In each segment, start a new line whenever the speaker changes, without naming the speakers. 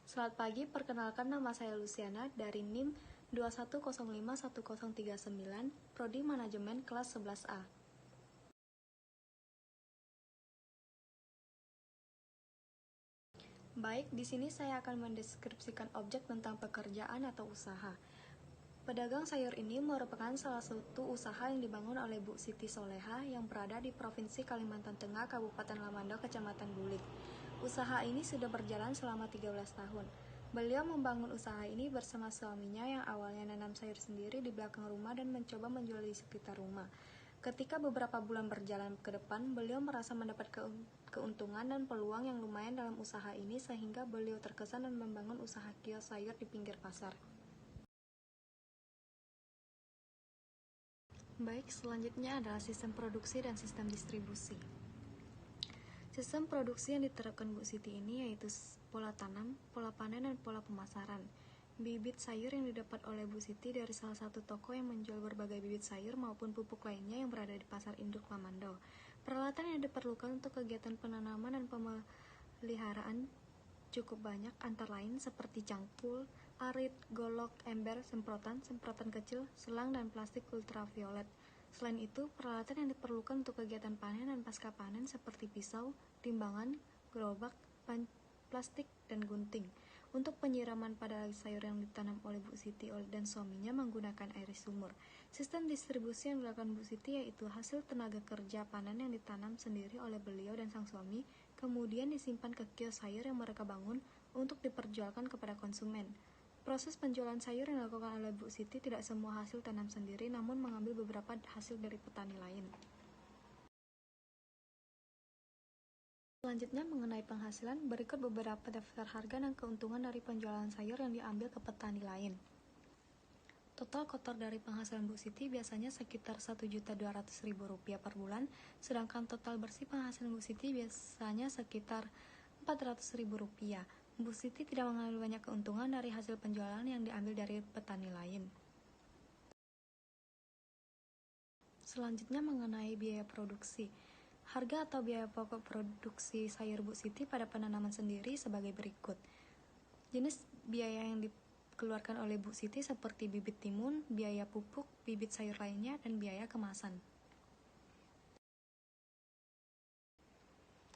Selamat pagi, perkenalkan nama saya Luciana dari NIM 21051039, Prodi Manajemen kelas 11A. Baik, di sini saya akan mendeskripsikan objek tentang pekerjaan atau usaha. Pedagang sayur ini merupakan salah satu usaha yang dibangun oleh Bu Siti Soleha yang berada di Provinsi Kalimantan Tengah, Kabupaten Lamando, Kecamatan Bulik. Usaha ini sudah berjalan selama 13 tahun. Beliau membangun usaha ini bersama suaminya yang awalnya nanam sayur sendiri di belakang rumah dan mencoba menjual di sekitar rumah. Ketika beberapa bulan berjalan ke depan, beliau merasa mendapat keuntungan dan peluang yang lumayan dalam usaha ini sehingga beliau terkesan dan membangun usaha kios sayur di pinggir pasar. Baik, selanjutnya adalah sistem produksi dan sistem distribusi. Sistem produksi yang diterapkan Bu Siti ini yaitu pola tanam, pola panen, dan pola pemasaran. Bibit sayur yang didapat oleh Bu Siti dari salah satu toko yang menjual berbagai bibit sayur maupun pupuk lainnya yang berada di pasar induk Lamando. Peralatan yang diperlukan untuk kegiatan penanaman dan pemeliharaan cukup banyak, antara lain seperti cangkul, arit, golok, ember, semprotan kecil, selang, dan plastik ultraviolet. Selain itu, peralatan yang diperlukan untuk kegiatan panen dan pasca panen seperti pisau, timbangan, gerobak, plastik, dan gunting. Untuk penyiraman pada sayur yang ditanam oleh Bu Siti dan suaminya menggunakan air sumur. Sistem distribusi yang dilakukan Bu Siti yaitu hasil tenaga kerja panen yang ditanam sendiri oleh beliau dan sang suami, kemudian disimpan ke kios sayur yang mereka bangun untuk diperjualkan kepada konsumen. Proses penjualan sayur yang dilakukan oleh Bu Siti tidak semua hasil tanam sendiri, namun mengambil beberapa hasil dari petani lain. Selanjutnya mengenai penghasilan, berikut beberapa daftar harga dan keuntungan dari penjualan sayur yang diambil ke petani lain. Total kotor dari penghasilan Bu Siti biasanya sekitar Rp1.200.000 per bulan, sedangkan total bersih penghasilan Bu Siti biasanya sekitar Rp400.000. Bu Siti tidak mengambil banyak keuntungan dari hasil penjualan yang diambil dari petani lain. Selanjutnya mengenai biaya produksi. Harga atau biaya pokok produksi sayur Bu Siti pada penanaman sendiri sebagai berikut. Jenis biaya yang dikeluarkan oleh Bu Siti seperti bibit timun, biaya pupuk, bibit sayur lainnya, dan biaya kemasan.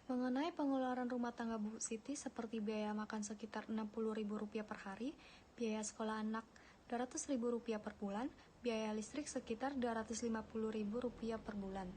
Mengenai pengeluaran rumah tangga Bu Siti seperti biaya makan sekitar Rp60.000 per hari, biaya sekolah anak Rp200.000 per bulan, biaya listrik sekitar Rp250.000 per bulan.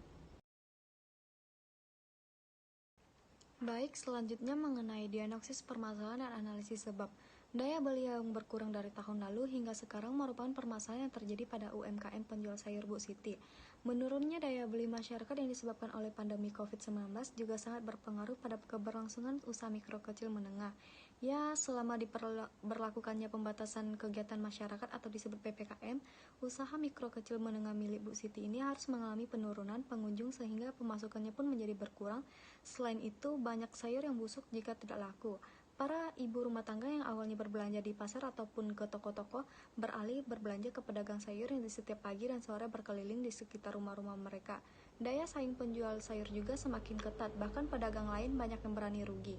Baik, selanjutnya mengenai diagnosis permasalahan dan analisis sebab. Daya beli yang berkurang dari tahun lalu hingga sekarang merupakan permasalahan yang terjadi pada UMKM penjual sayur Bu Siti. Menurunnya daya beli masyarakat yang disebabkan oleh pandemi COVID-19 juga sangat berpengaruh pada keberlangsungan usaha mikro kecil menengah. Ya, selama diberlakukannya pembatasan kegiatan masyarakat atau disebut PPKM, usaha mikro kecil menengah milik Bu Siti ini harus mengalami penurunan pengunjung sehingga pemasukannya pun menjadi berkurang. Selain itu, banyak sayur yang busuk jika tidak laku. Para ibu rumah tangga yang awalnya berbelanja di pasar ataupun ke toko-toko beralih berbelanja ke pedagang sayur yang di setiap pagi dan sore berkeliling di sekitar rumah-rumah mereka. Daya saing penjual sayur juga semakin ketat, bahkan pedagang lain banyak yang berani rugi.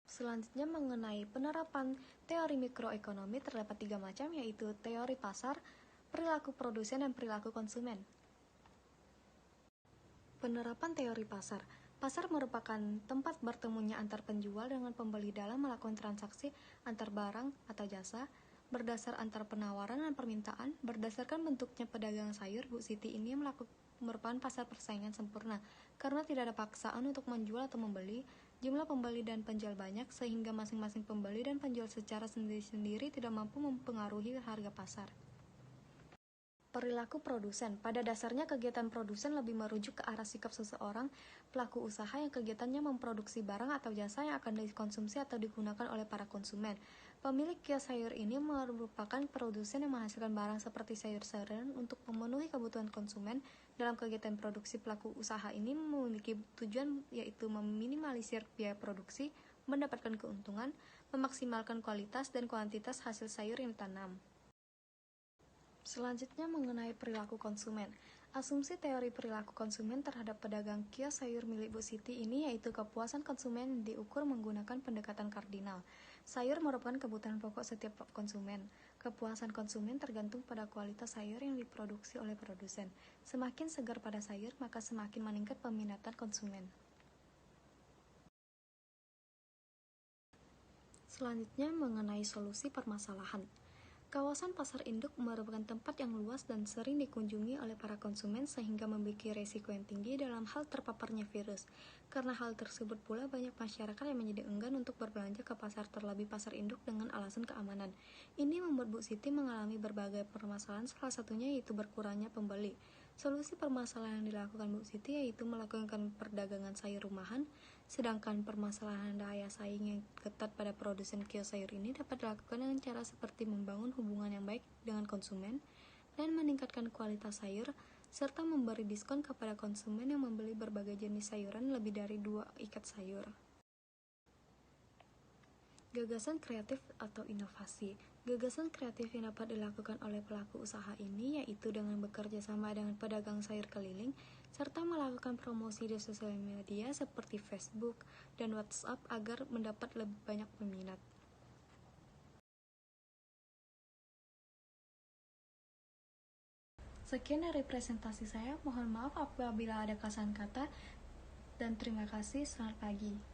Selanjutnya mengenai penerapan teori mikroekonomi terdapat 3 macam, yaitu teori pasar, perilaku produsen, dan perilaku konsumen. Penerapan teori pasar. Pasar merupakan tempat bertemunya antar penjual dengan pembeli dalam melakukan transaksi antar barang atau jasa, berdasar antar penawaran dan permintaan. Berdasarkan bentuknya pedagang sayur, Bu Siti ini merupakan pasar persaingan sempurna, karena tidak ada paksaan untuk menjual atau membeli. Jumlah pembeli dan penjual banyak, sehingga masing-masing pembeli dan penjual secara sendiri-sendiri tidak mampu mempengaruhi harga pasar. Perilaku produsen. Pada dasarnya kegiatan produsen lebih merujuk ke arah sikap seseorang pelaku usaha yang kegiatannya memproduksi barang atau jasa yang akan dikonsumsi atau digunakan oleh para konsumen. Pemilik kios sayur ini merupakan produsen yang menghasilkan barang seperti sayur-sayuran untuk memenuhi kebutuhan konsumen. Dalam kegiatan produksi, pelaku usaha ini memiliki tujuan yaitu meminimalisir biaya produksi, mendapatkan keuntungan, memaksimalkan kualitas dan kuantitas hasil sayur yang ditanam. Selanjutnya mengenai perilaku konsumen. Asumsi teori perilaku konsumen terhadap pedagang kios sayur milik Bu Siti ini yaitu kepuasan konsumen diukur menggunakan pendekatan kardinal. Sayur merupakan kebutuhan pokok setiap konsumen. Kepuasan konsumen tergantung pada kualitas sayur yang diproduksi oleh produsen. Semakin segar pada sayur, maka semakin meningkat peminatan konsumen. Selanjutnya mengenai solusi permasalahan. Kawasan pasar induk merupakan tempat yang luas dan sering dikunjungi oleh para konsumen sehingga memiliki resiko yang tinggi dalam hal terpaparnya virus. Karena hal tersebut pula banyak masyarakat yang menjadi enggan untuk berbelanja ke pasar, terlebih pasar induk dengan alasan keamanan. Ini membuat Bu Siti mengalami berbagai permasalahan, salah satunya yaitu berkurangnya pembeli. Solusi permasalahan yang dilakukan Bu Siti yaitu melakukan perdagangan sayur rumahan, sedangkan permasalahan daya saing yang ketat pada produsen kios sayur ini dapat dilakukan dengan cara seperti membangun hubungan yang baik dengan konsumen dan meningkatkan kualitas sayur, serta memberi diskon kepada konsumen yang membeli berbagai jenis sayuran lebih dari 2 ikat sayur. Gagasan kreatif atau inovasi. Gagasan kreatif yang dapat dilakukan oleh pelaku usaha ini yaitu dengan bekerja sama dengan pedagang sayur keliling serta melakukan promosi di sosial media seperti Facebook dan WhatsApp agar mendapat lebih banyak peminat. Sekian dari presentasi saya, mohon maaf apabila ada kesalahan kata dan terima kasih, selamat pagi.